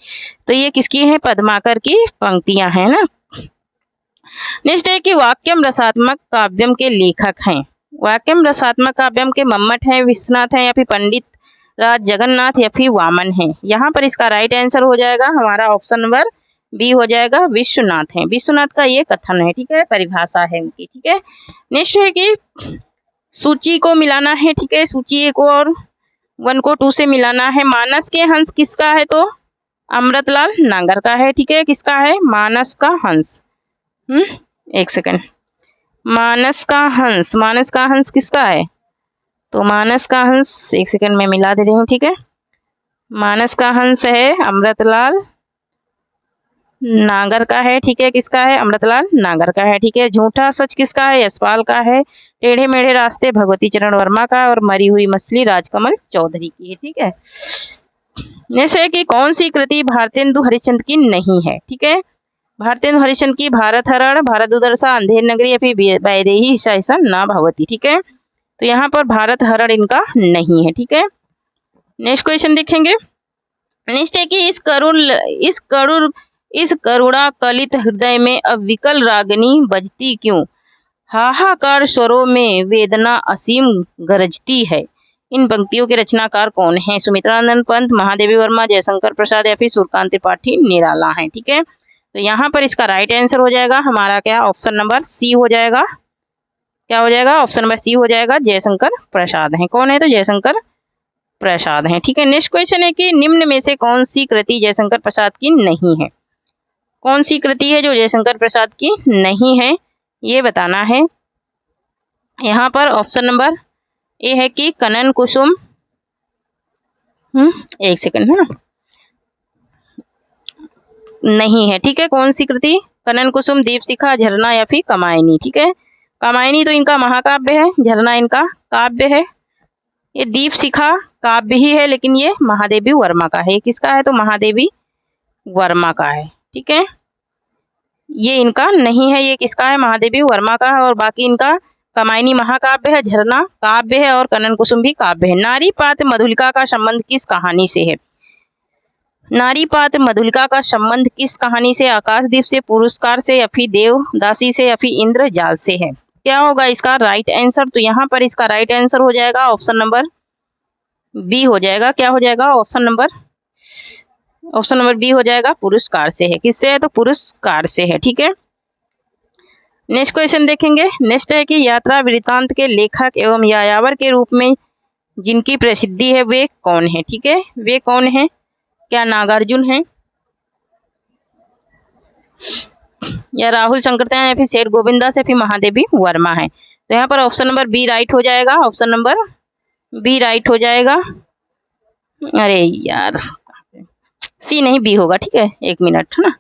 तो ये किसकी हैं, पद्माकर की पंक्तियां हैं ना। नेक्स्ट है कि वाक्यम रसात्मक काव्यम के लेखक हैं। वाक्यम रसात्मक काव्यम के मम्मट हैं, विश्वनाथ हैं या फिर पंडित राज जगन्नाथ या फिर वामन हैं। यहाँ पर इसका राइट आंसर हो जाएगा हमारा ऑप्शन नंबर बी हो जाएगा, विश्वनाथ हैं। विश्वनाथ का ये कथन है। ठीक है, परिभाषा है उनकी। ठीक है, नेक्स्ट है कि सूची को मिलाना है। ठीक है, सूची 1 और 1 को 2 से मिलाना है। मानस के हंस किसका है तो अमृतलाल नागर का है। ठीक है, किसका है, मानस का हंस। एक सेकंड, मानस का हंस किसका है तो मानस का हंस, एक सेकंड में मिला दे रही हूँ। ठीक है, मानस का हंस है अमृतलाल नागर का है। ठीक है, किसका है, अमृतलाल नागर का है। ठीक है, झूठा सच किसका है, यशपाल का है। टेढ़े मेढ़े रास्ते भगवती चरण वर्मा का, और मरी हुई मछली राजकमल चौधरी की है। ठीक है, जैसे कि कौन सी कृति भारतेंदु हरिश्चंद्र की नहीं है। ठीक है, भारतेंदु हरिश्चंद्र की भारत हरण, भारत दुर्दशा, अंधेर नगरी या फिर वैदेही ईसा ना भगवती। ठीक है, तो यहाँ पर भारत हरण इनका नहीं है। ठीक है, नेक्स्ट क्वेश्चन देखेंगे। नेक्स्ट है कि इस करुणा कलित हृदय में अविकल रागनी बजती क्यों, हाहाकार स्वरों में वेदना असीम गरजती है। इन पंक्तियों के रचनाकार कौन हैं, सुमित्रानंद पंत, महादेवी वर्मा, जयशंकर प्रसाद या फिर सूर्यकांत त्रिपाठी निराला हैं। ठीक है, तो यहाँ पर इसका राइट आंसर हो जाएगा हमारा क्या, ऑप्शन नंबर सी हो जाएगा। क्या हो जाएगा, ऑप्शन नंबर सी हो जाएगा, जयशंकर प्रसाद हैं। कौन है तो जयशंकर प्रसाद हैं। ठीक है, नेक्स्ट क्वेश्चन है कि निम्न में से कौन सी कृति जयशंकर प्रसाद की नहीं है। कौन सी कृति है जो जयशंकर प्रसाद की नहीं है ये बताना है। यहाँ पर ऑप्शन नंबर ए है कि कनन कुसुम, एक सेकंड है ना, नहीं है। ठीक है, कौन सी कृति, कनन कुसुम, दीपशिखा, झरना या फिर कमायनी। ठीक है, कमायनी तो इनका महाकाव्य है, झरना इनका काव्य है, ये दीपशिखा काव्य ही है लेकिन ये महादेवी वर्मा का है। किसका है तो महादेवी वर्मा का है। ठीक है, ये इनका नहीं है, ये किसका है, महादेवी वर्मा का है। और बाकी इनका कमायनी महाकाव्य है, झरना काव्य है और कनन कुसुम भी काव्य है। नारी पात्र मधुलिका का संबंध किस कहानी से है। नारीपात मधुलिका का संबंध किस कहानी से, आकाशदीप से, पुरस्कार से या फिर देवदासी से या फिर इंद्रजाल से है। क्या होगा इसका राइट आंसर। तो यहाँ पर इसका राइट आंसर हो जाएगा ऑप्शन नंबर बी हो जाएगा। क्या हो जाएगा ऑप्शन नंबर बी हो जाएगा, पुरस्कार से है। किससे है तो पुरस्कार से है। ठीक है, नेक्स्ट क्वेश्चन देखेंगे। नेक्स्ट है कि यात्रा वृत्तांत के लेखक एवं यायावर के रूप में जिनकी प्रसिद्धि है वे कौन है। ठीक है, वे कौन है, क्या नागार्जुन है या राहुल शंकरदयाल या फिर शेर गोविंदास या फिर महादेवी वर्मा है। तो यहाँ पर ऑप्शन नंबर बी राइट हो जाएगा। ऑप्शन नंबर बी राइट हो जाएगा। अरे यार सी नहीं बी होगा। ठीक है, एक मिनट है ना,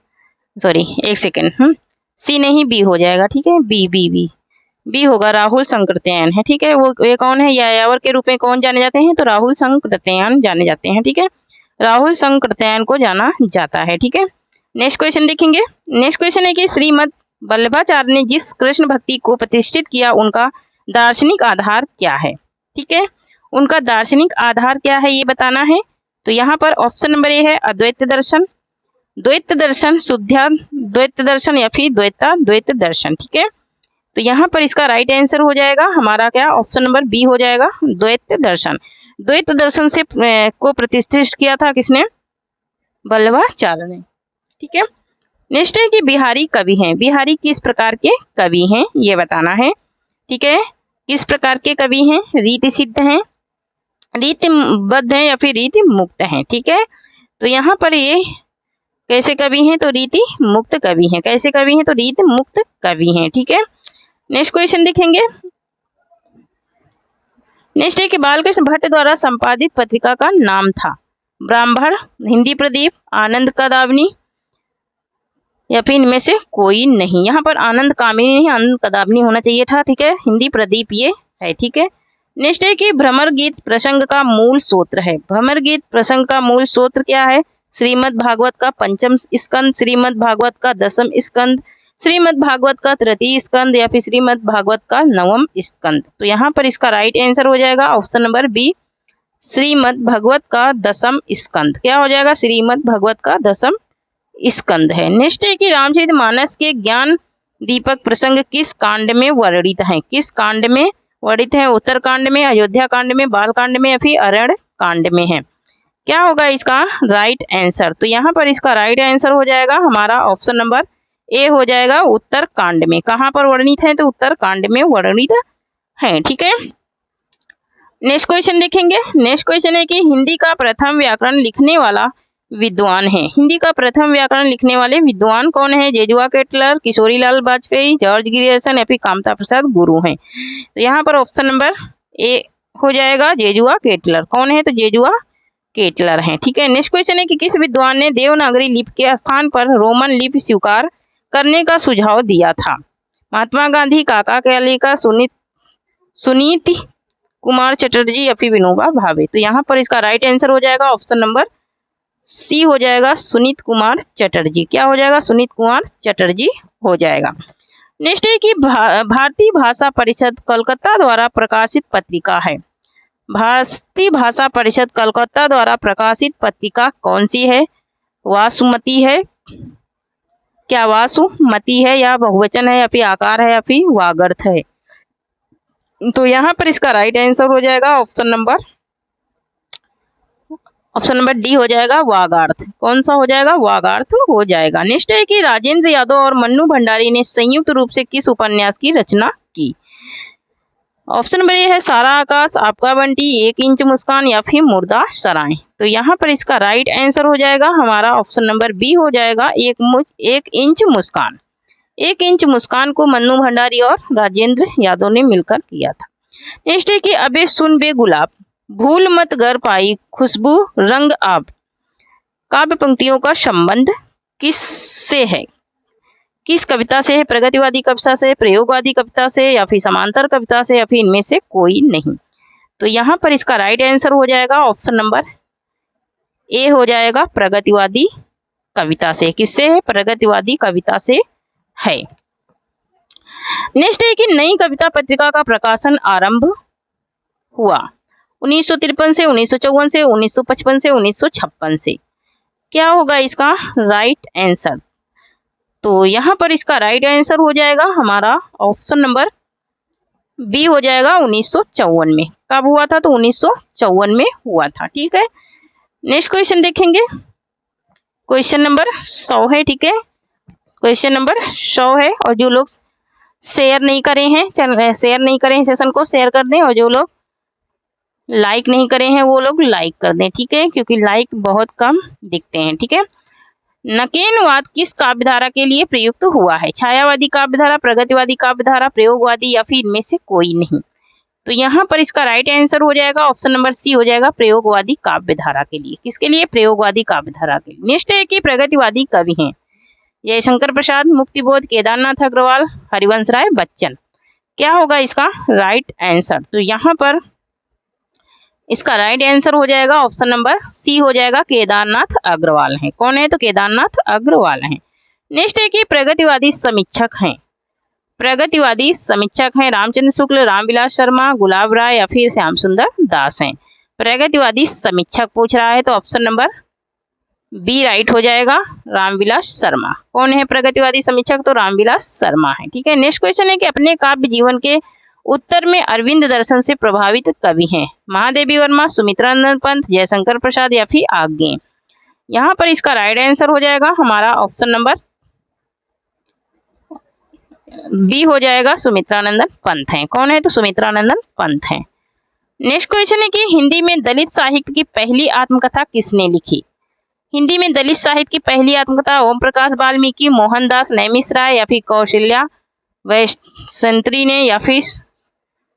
सॉरी एक सेकेंड। सी नहीं बी हो जाएगा। ठीक है, बी बी बी बी होगा, राहुल शंकरदयाल है। ठीक है, वो ये कौन है, यायावर के रूप में कौन जाने जाते हैं तो राहुल शंकरदयाल जाने जाते हैं। ठीक है, राहुल शंकरदयाल को जाना जाता है। ठीक है, नेक्स्ट क्वेश्चन देखेंगे। नेक्स्ट क्वेश्चन है कि श्रीमद् वल्लभाचार्य ने जिस कृष्ण भक्ति को प्रतिष्ठित किया उनका दार्शनिक आधार क्या है। ठीक है, उनका दार्शनिक आधार क्या है ये बताना है। तो यहाँ पर ऑप्शन नंबर ए है अद्वैत दर्शन, द्वैत दर्शन, शुद्धाद्वैत दर्शन या फिर द्वैत दर्शन। ठीक है, तो यहाँ पर इसका राइट आंसर हो जाएगा हमारा क्या ऑप्शन नंबर बी हो जाएगा, द्वैत दर्शन। द्वैत दर्शन से को प्रतिष्ठित किया था किसने, वल्लभाचार्य ने। ठीक है, नेक्स्ट है कि बिहारी कवि हैं। बिहारी किस प्रकार के कवि हैं ये बताना है। ठीक है, किस प्रकार के कवि हैं, रीति सिद्ध हैं, रीतिबद्ध हैं या फिर रीति मुक्त हैं। ठीक है, तो यहाँ पर ये कैसे कवि हैं तो रीति मुक्त कवि हैं। कैसे कवि हैं तो रीति मुक्त कवि हैं। ठीक है, नेक्स्ट क्वेश्चन देखेंगे। नेक्स्ट है कि बालकृष्ण भट्ट द्वारा संपादित पत्रिका का नाम था ब्राह्मण, हिंदी प्रदीप, आनंद कदावनी या फिर इनमें से कोई नहीं। यहाँ पर आनंद कामिनी नहीं, आनंद कदावनी होना चाहिए था। ठीक है, हिंदी प्रदीप ये है। ठीक है, नेक्स्ट है कि भ्रमर गीत प्रसंग का मूल सूत्र है। भ्रमर गीत प्रसंग का मूल सूत्र क्या है, श्रीमद् भागवत का पंचम स्कंद, श्रीमद् भागवत का दसम स्कंद, श्रीमद् भागवत का तृतीय स्कंद या फिर श्रीमद् भागवत का नवम स्कंद। तो यहाँ पर इसका राइट आंसर हो जाएगा option number B, Shrimad Bhagavat का दसम स्कंद। क्या हो जाएगा, श्रीमद् भागवत का दसम स्कंद है। नेक्स्ट है कि रामचरितमानस के ज्ञान दीपक प्रसंग किस कांड में वर्णित है। किस कांड में वर्णित है, उत्तरकांड में, अयोध्या कांड में, बाल कांड में या फिर अरण्य कांड में है। क्या होगा इसका राइट आंसर। तो यहाँ पर इसका राइट आंसर हो जाएगा हमारा ऑप्शन नंबर ए हो जाएगा, उत्तरकांड में। कहाँ पर वर्णित है तो उत्तरकांड में वर्णित है। ठीक है, नेक्स्ट क्वेश्चन देखेंगे। नेक्स्ट क्वेश्चन है कि हिंदी का प्रथम व्याकरण लिखने वाला विद्वान है। हिंदी का प्रथम व्याकरण लिखने वाले विद्वान कौन है, Joshua Ketelaar, Kishorilal Vajpeyi, George Grierson या फिर कामता प्रसाद गुरु हैं। तो यहाँ पर ऑप्शन नंबर ए हो जाएगा, जेजुआ केटलर। कौन है तो जेजुआ केटलर हैं। ठीक है, नेक्स्ट क्वेश्चन है कि किस विद्वान ने देवनागरी लिपि के स्थान पर रोमन लिपि स्वीकार करने का सुझाव दिया था। महात्मा गांधी, काका कालेलकर, सुनीति कुमार चटर्जी या फिर विनोबा भावे। तो यहाँ पर इसका राइट आंसर हो जाएगा ऑप्शन नंबर सी हो जाएगा, सुनीत कुमार चटर्जी। क्या हो जाएगा, सुनीत कुमार चटर्जी हो जाएगा। नेक्स्ट है कि भारतीय भाषा परिषद कोलकाता द्वारा प्रकाशित पत्रिका है। भारतीय भाषा परिषद कोलकाता द्वारा प्रकाशित पत्रिका कौन सी है, वासुमती है, क्या वासुमती है या बहुवचन है या फिर आकार है या फिर वागर्थ है। तो यहाँ पर इसका राइट आंसर हो जाएगा ऑप्शन नंबर डी हो जाएगा, वागार्थ। कौन सा हो जाएगा, वागार्थ हो जाएगा। नेक्स्ट है कि राजेंद्र यादव और मन्नू भंडारी ने संयुक्त रूप से किस उपन्यास की रचना की। ऑप्शन नंबर ए है सारा आकाश, आपका बंटी, एक इंच मुस्कान या फिर मुर्दा सराय। तो यहाँ पर इसका राइट आंसर हो जाएगा हमारा ऑप्शन नंबर बी हो जाएगा, एक इंच मुस्कान। एक इंच मुस्कान को मन्नू भंडारी और राजेंद्र यादव ने मिलकर किया था। नेक्स्ट है कि अबे सुन बे गुलाब, भूल मत गर पाई खुशबू रंग आब, काव्य पंक्तियों का संबंध किससे है, किस कविता से है, प्रगतिवादी कविता से, प्रयोगवादी कविता से या फिर समांतर कविता से या फिर इनमें से कोई नहीं। तो यहाँ पर इसका राइट आंसर हो जाएगा ऑप्शन नंबर ए हो जाएगा, प्रगतिवादी कविता से। किससे है, प्रगतिवादी कविता से है। नेक्स्ट है कि नई कविता पत्रिका का प्रकाशन आरंभ हुआ 1953 से, 1954 से, 1955 से, 1956 से। क्या होगा इसका राइट आंसर? तो यहाँ पर इसका राइट आंसर हो जाएगा हमारा ऑप्शन नंबर बी हो जाएगा 1954 में। कब हुआ था? तो 1954 में हुआ था। ठीक है, नेक्स्ट क्वेश्चन देखेंगे। क्वेश्चन नंबर 100 है। ठीक है, क्वेश्चन नंबर 100 है। और जो लोग शेयर नहीं करे हैं सेशन को शेयर कर दें, और जो लोग लाइक नहीं करे हैं वो लोग लाइक कर दें। ठीक है, क्योंकि लाइक बहुत कम दिखते हैं। ठीक है, नकेनवाद किस काव्यधारा के लिए प्रयुक्त हुआ है? छायावादी काव्यधारा, प्रगतिवादी काव्यधारा, प्रयोगवादी, या फिर इनमें से कोई नहीं? तो यहाँ पर इसका राइट आंसर हो जाएगा ऑप्शन नंबर सी हो जाएगा, प्रयोगवादी काव्यधारा के लिए। किसके लिए? प्रयोगवादी काव्यधारा के लिए। नेक्स्ट है कि प्रगतिवादी कवि हैं जयशंकर प्रसाद, मुक्तिबोध, केदारनाथ अग्रवाल, हरिवंश राय बच्चन। क्या होगा इसका राइट आंसर? तो यहाँ पर इसका राइट आंसर हो जाएगा ऑप्शन नंबर सी हो जाएगा, केदारनाथ अग्रवाल हैं। कौन है? तो केदारनाथ अग्रवाल हैं। नेक्स्ट है कि प्रगतिवादी समीक्षक हैं। प्रगतिवादी समीक्षक हैं रामचंद्र शुक्ल, रामविलास शर्मा, गुलाब राय, या फिर श्याम सुंदर दास हैं। प्रगतिवादी समीक्षक पूछ रहा है तो ऑप्शन नंबर बी राइट हो जाएगा, रामविलास शर्मा। कौन है प्रगतिवादी समीक्षक? तो रामविलास शर्मा है। ठीक है, नेक्स्ट क्वेश्चन है कि अपने काव्य जीवन के उत्तर में अरविंद दर्शन से प्रभावित कवि हैं महादेवी वर्मा, सुमित्रानंद पंत, जयशंकर प्रसाद, या फिर आगे। यहाँ पर इसका राइट आंसर हो जाएगा हमारा ऑप्शन नंबर बी हो जाएगा, सुमित्रानंदन पंत हैं। कौन है? तो सुमित्रानंदन पंत हैं। नेक्स्ट क्वेश्चन है कि हिंदी में दलित साहित्य की पहली आत्मकथा किसने लिखी? हिंदी में दलित साहित्य की पहली आत्मकथा ओम प्रकाश वाल्मीकि, मोहनदास नैमिष राय, या फिर कौशल्या वैष्णत्री ने, या फिर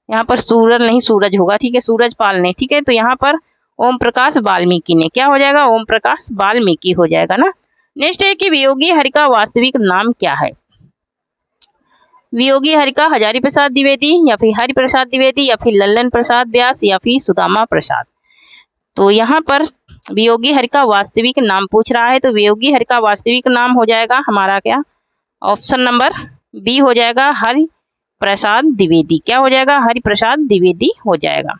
यहाँ पर सूरज होगा। ठीक है, सूरज पाल ने। ठीक है, तो यहाँ पर ओम प्रकाश वाल्मीकि ने। क्या हो जाएगा? ओम प्रकाश वाल्मीकि हो जाएगा ना। नेक्स्ट है कि वियोगी हरि का वास्तविक नाम क्या है? वियोगी हरि का हजारी प्रसाद द्विवेदी, या फिर हरि प्रसाद द्विवेदी, या फिर लल्लन प्रसाद व्यास, या फिर सुदामा प्रसाद। तो यहाँ पर वियोगी हरि का वास्तविक नाम पूछ रहा है, तो वियोगी हरि का वास्तविक नाम हो जाएगा हमारा क्या? ऑप्शन नंबर बी हो जाएगा, हरि प्रसाद द्विवेदी। क्या हो जाएगा? हरि प्रसाद द्विवेदी हो जाएगा।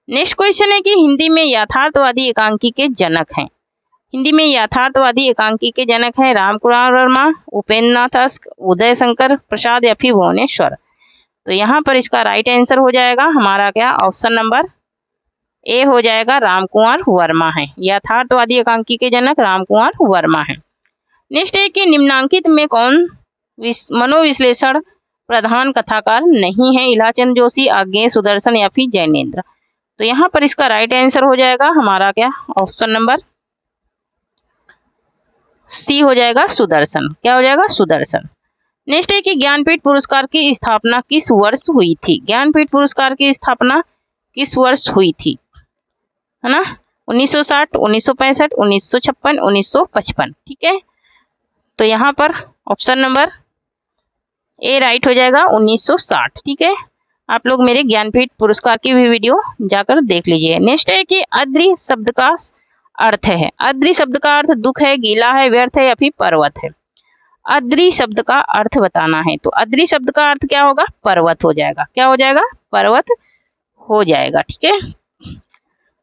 नेक्स्ट क्वेश्चन है कि हिंदी में यथार्थवादी एकांकी के जनक हैं। हिंदी में यथार्थवादी एकांकी के जनक हैं रामकुमार वर्मा, उपेंद्र नाथ अस्क, उदय शंकर प्रसाद, या फिर भुवनेश्वर। तो यहाँ पर इसका राइट आंसर हो जाएगा हमारा क्या? ऑप्शन नंबर ए हो जाएगा, रामकुमार वर्मा है। यथार्थवादी एकांकी के जनक रामकुमार वर्मा है। नेक्स्ट है कि निम्नांकित में कौन मनोविश्लेषण प्रधान कथाकार नहीं है? इलाचंद जोशी, आज्ञेय सुदर्शन, या फिर जैनेन्द्र। तो यहाँ पर इसका राइट आंसर हो जाएगा हमारा क्या? ऑप्शन नंबर सी हो जाएगा, सुदर्शन। क्या हो जाएगा? सुदर्शन। नेक्स्ट है कि ज्ञानपीठ पुरस्कार की स्थापना किस वर्ष हुई थी? ज्ञानपीठ पुरस्कार की स्थापना किस वर्ष हुई थी? है ना, 1960, 1965, 1956, 1955। ठीक है, तो यहाँ पर ऑप्शन नंबर ए राइट हो जाएगा, 1960। ठीक है, आप लोग मेरे ज्ञानपीठ पुरस्कार की भी वीडियो जाकर देख लीजिए। नेक्स्ट है कि अद्रि शब्द का अर्थ है। अद्रि शब्द का अर्थ दुख है, गीला है, व्यर्थ है, या फिर पर्वत है। अद्रि शब्द का अर्थ बताना है, तो अद्रि शब्द का अर्थ क्या होगा? पर्वत हो जाएगा। क्या हो जाएगा? पर्वत हो जाएगा। ठीक है,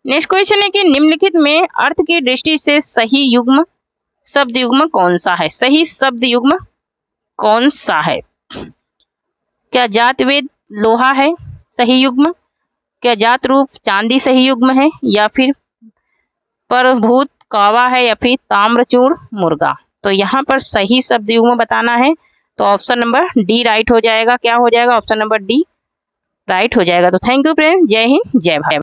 नेक्स्ट क्वेश्चन है कि निम्नलिखित में अर्थ की दृष्टि से सही युग्म शब्द युग्म कौन सा है? सही शब्द युग्म कौन सा है? क्या जात वेद लोहा है सही युग्म? क्या जात रूप चांदी सही युग्म है? या फिर परभूत कावा है? या फिर ताम्रचूर्ण मुर्गा? तो यहाँ पर सही शब्द युग्म बताना है, तो ऑप्शन नंबर डी राइट हो जाएगा। क्या हो जाएगा? ऑप्शन नंबर डी राइट हो जाएगा। तो थैंक यू फ्रेंड्स, जय हिंद, जय भारत।